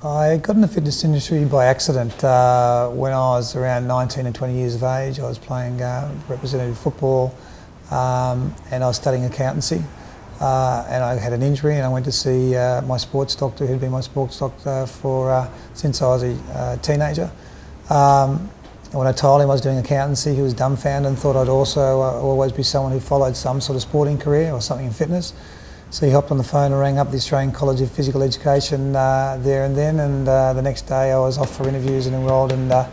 I got in the fitness industry by accident. When I was around 19 and 20 years of age, I was playing representative football and I was studying accountancy. And I had an injury and I went to see my sports doctor, who'd been my sports doctor since I was a teenager. And when I told him I was doing accountancy, he was dumbfounded and thought I'd also always be someone who followed some sort of sporting career or something in fitness. So he hopped on the phone and rang up the Australian College of Physical Education there and then, and the next day I was off for interviews and enrolled in a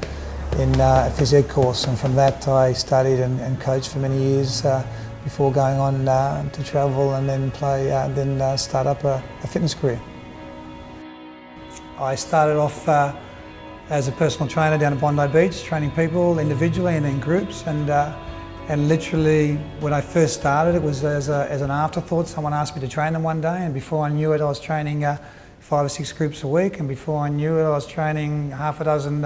phys ed course, and from that I studied and coached for many years before going on to travel and then start up a fitness career. I started off as a personal trainer down at Bondi Beach, training people individually and in groups, and literally when I first started it was as an afterthought. Someone asked me to train them one day, and before I knew it I was training 5 or 6 groups a week, and before I knew it I was training half a dozen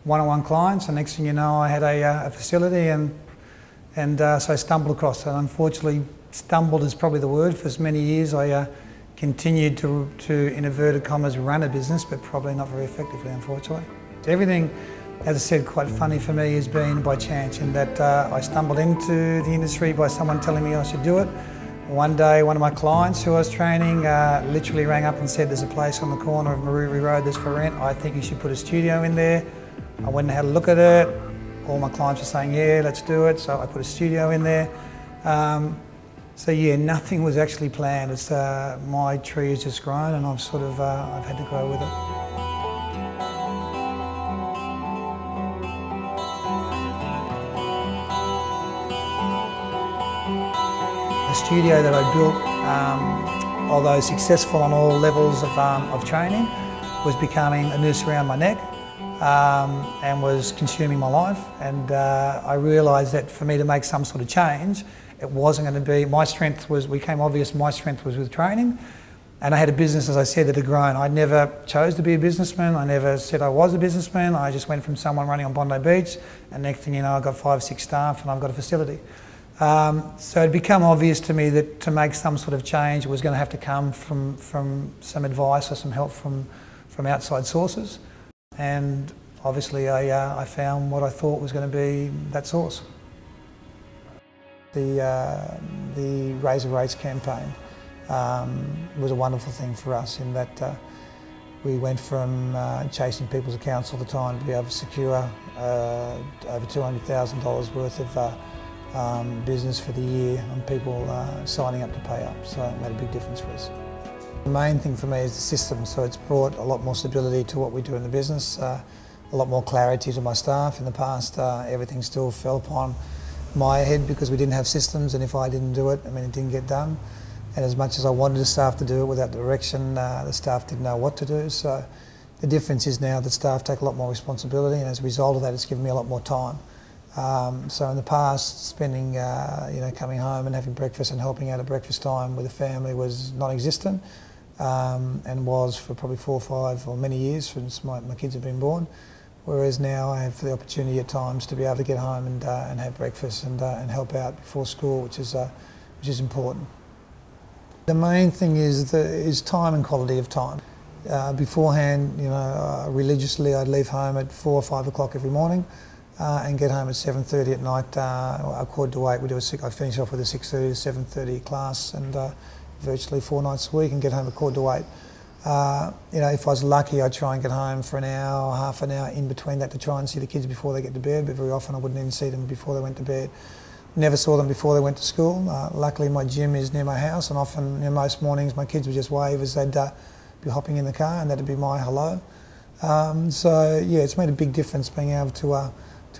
one-on-one clients, and next thing you know I had a facility, and so I stumbled across it. And unfortunately, stumbled is probably the word. For as many years I continued to, in inverted commas, run a business, but probably not very effectively, unfortunately. Everything, as I said, quite funny for me, has been by chance, in that I stumbled into the industry by someone telling me I should do it. One day, one of my clients who I was training literally rang up and said, "There's a place on the corner of Maroubri Road that's for rent. I think you should put a studio in there." I went and had a look at it. All my clients were saying, "Yeah, let's do it." So I put a studio in there. So yeah, nothing was actually planned. It's my tree has just grown, and I've had to grow with it. The studio that I built, although successful on all levels of training, was becoming a noose around my neck and was consuming my life. And I realised that for me to make some sort of change, it wasn't going to be, became obvious my strength was with training. And I had a business, as I said, that had grown. I never chose to be a businessman. I never said I was a businessman. I just went from someone running on Bondi Beach, and next thing you know, I've got 5 or 6 staff and I've got a facility. So it became obvious to me that to make some sort of change, it was going to have to come from some advice or some help from outside sources. And obviously I found what I thought was going to be that source. The Raise the Rates campaign was a wonderful thing for us, in that we went from chasing people's accounts all the time to be able to secure over $200,000 worth of business for the year, and people signing up to pay up. So it made a big difference for us. The main thing for me is the system. So it's brought a lot more stability to what we do in the business, a lot more clarity to my staff. In the past, everything still fell upon my head because we didn't have systems, and if I didn't do it, I mean, it didn't get done. And as much as I wanted the staff to do it without direction, the staff didn't know what to do. So the difference is now that staff take a lot more responsibility, and as a result of that, it's given me a lot more time. So in the past, spending, coming home and having breakfast and helping out at breakfast time with the family was non-existent, and was for probably 4 or 5 or many years since my kids have been born. Whereas now I have the opportunity at times to be able to get home and have breakfast and help out before school, which is important. The main thing is time and quality of time. Beforehand, religiously I'd leave home at 4 or 5 o'clock every morning and get home at 7:30 at night. A quarter to 8. I finish off with a 6:30 to 7:30 class, and virtually 4 nights a week, and get home at quarter to 8. If I was lucky, I'd try and get home for an hour or half an hour in between that to try and see the kids before they get to bed, but very often I wouldn't even see them before they went to bed. Never saw them before they went to school. Luckily my gym is near my house, and often, most mornings my kids would just wave as they'd be hopping in the car, and that'd be my hello. So yeah, it's made a big difference being able to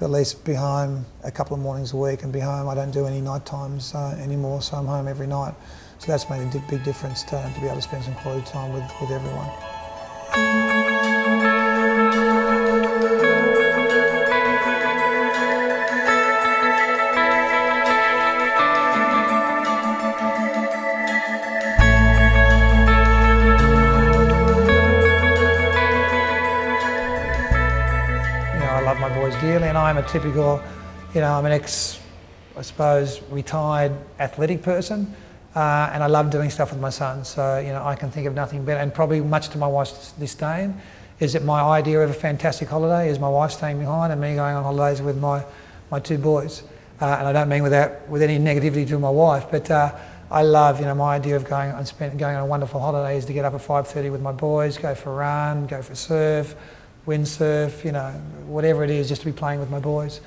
at least be home a couple of mornings a week and be home. I don't do any night times anymore, so I'm home every night. So that's made a big difference to be able to spend some quality time with everyone. I love my boys dearly, and I'm a typical, I'm an I suppose, retired athletic person. and I love doing stuff with my son. So, you know, I can think of nothing better, and probably much to my wife's disdain, is that my idea of a fantastic holiday is my wife staying behind and me going on holidays with my two boys. And I don't mean with any negativity to my wife, but I love, you know, my idea of going on a wonderful holiday is to get up at 5:30 with my boys, go for a run, go for a surf, windsurf, you know, whatever it is, just to be playing with my boys.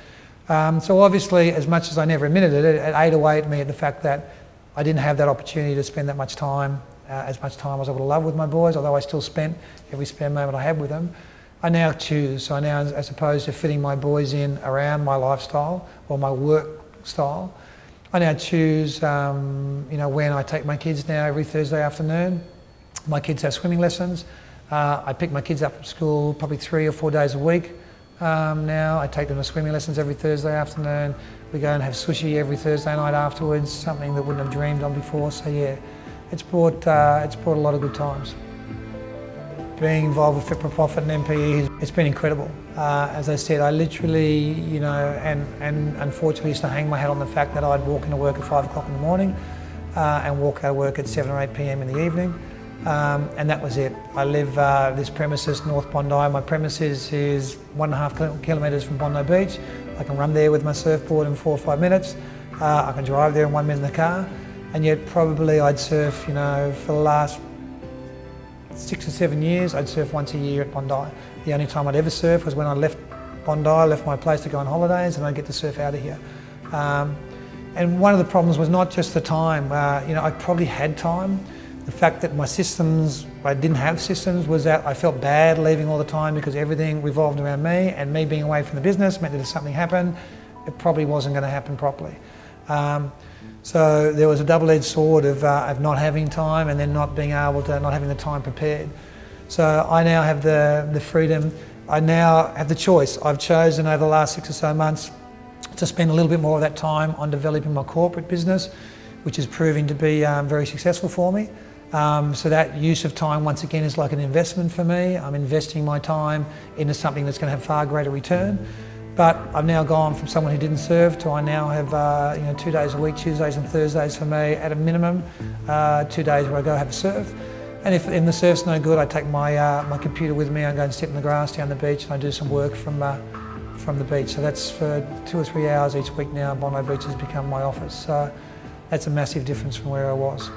So obviously, as much as I never admitted it, it ate away at me at the fact that I didn't have that opportunity to spend that much time, as much time as I would have loved with my boys, although I still spent every spare moment I had with them. I now choose. So I now, as opposed to fitting my boys in around my lifestyle or my work style, I now choose, you know, when I take my kids now every Thursday afternoon. My kids have swimming lessons. I pick my kids up from school probably 3 or 4 days a week. Now I take them to swimming lessons every Thursday afternoon. We go and have sushi every Thursday night afterwards, something that wouldn't have dreamed on before. So yeah, it's brought a lot of good times. Being involved with Fit for Profit and MPE, it's been incredible. As I said, I literally, you know, and unfortunately used to hang my hat on the fact that I'd walk into work at 5 o'clock in the morning and walk out of work at 7 or 8 p.m. in the evening. And that was it. I live this premises, North Bondi. My premises is 1.5 kilometres from Bondi Beach. I can run there with my surfboard in 4 or 5 minutes. I can drive there in 1 minute in the car. And yet probably I'd surf, you know, for the last 6 or 7 years, I'd surf once a year at Bondi. The only time I'd ever surf was when I left Bondi, left my place to go on holidays, and I'd get to surf out of here. And one of the problems was not just the time. You know, I probably had time. The fact that my systems, I didn't have systems, was that I felt bad leaving all the time because everything revolved around me, and me being away from the business meant that if something happened, it probably wasn't going to happen properly. So there was a double-edged sword of not having time and then not having the time prepared. So I now have the freedom, I now have the choice. I've chosen over the last 6 or so months to spend a little bit more of that time on developing my corporate business, which is proving to be very successful for me. So that use of time, once again, is like an investment for me. I'm investing my time into something that's going to have far greater return. But I've now gone from someone who didn't surf to I now have you know, 2 days a week, Tuesdays and Thursdays for me at a minimum, 2 days where I go have a surf. And if the surf's no good, I take my computer with me, I go and sit in the grass down the beach and I do some work from the beach. So that's for 2 or 3 hours each week now. Bondi Beach has become my office. So that's a massive difference from where I was.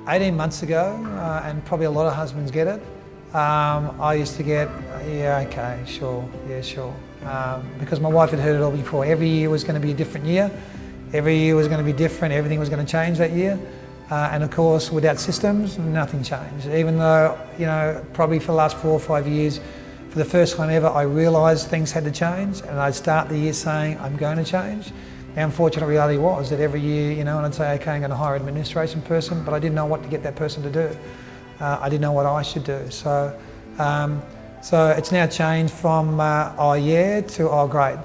18 months ago, and probably a lot of husbands get it, I used to get, yeah, okay, sure, yeah, sure. Because my wife had heard it all before. Every year was going to be a different year. Every year was going to be different. Everything was going to change that year. And of course, without systems, nothing changed. Even though, you know, probably for the last 4 or 5 years, for the first time ever, I realised things had to change, and I'd start the year saying, I'm going to change. The unfortunate reality was that every year, you know, and I'd say, okay, I'm going to hire an administration person, but I didn't know what to get that person to do. I didn't know what I should do. So it's now changed from oh yeah to oh great.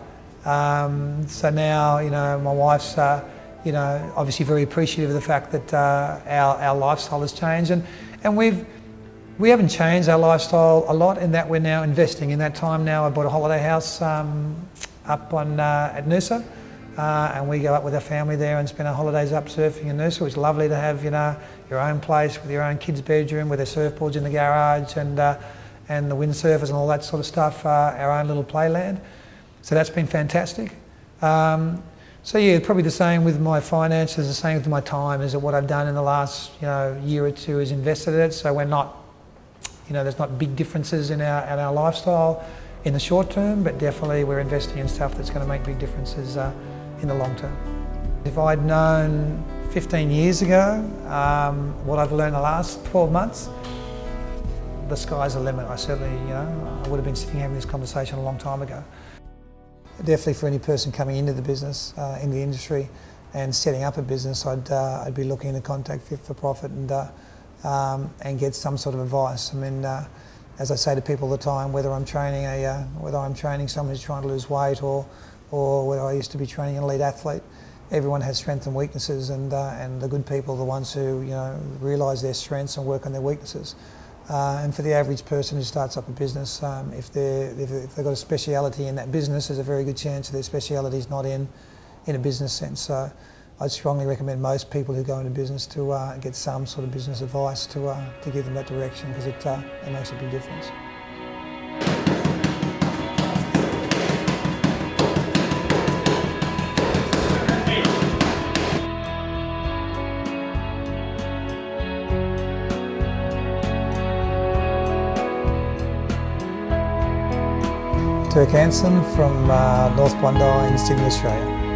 So now, you know, my wife's you know, obviously very appreciative of the fact that our lifestyle has changed, and we haven't changed our lifestyle a lot in that we're now investing. In that time now, I bought a holiday house up on at Noosa. And we go up with our family there and spend our holidays up surfing in Noosa. It's lovely to have, you know, your own place with your own kids' bedroom, with their surfboards in the garage and the windsurfers and all that sort of stuff, our own little playland. So that's been fantastic. So yeah, probably the same with my finances, the same with my time, is that what I've done in the last, you know, year or two is invested it. So we're not, you know, there's not big differences in our lifestyle in the short term, but definitely we're investing in stuff that's going to make big differences in the long term. If I'd known 15 years ago what I've learned the last 12 months, the sky's the limit. I certainly, you know, I would have been sitting having this conversation a long time ago. Definitely for any person coming into the business, in the industry, and setting up a business, I'd be looking to contact Fit for Profit and get some sort of advice. I mean, as I say to people all the time, whether I'm training someone who's trying to lose weight or whether I used to be training an elite athlete, everyone has strengths and weaknesses, and the good people are the ones who, you know, realise their strengths and work on their weaknesses. And for the average person who starts up a business, if they've got a speciality in that business, there's a very good chance that their speciality is not in a business sense. So I'd strongly recommend most people who go into business to get some sort of business advice to give them that direction, because it makes a big difference. Dirk Hansen from North Bondi in Sydney, Australia.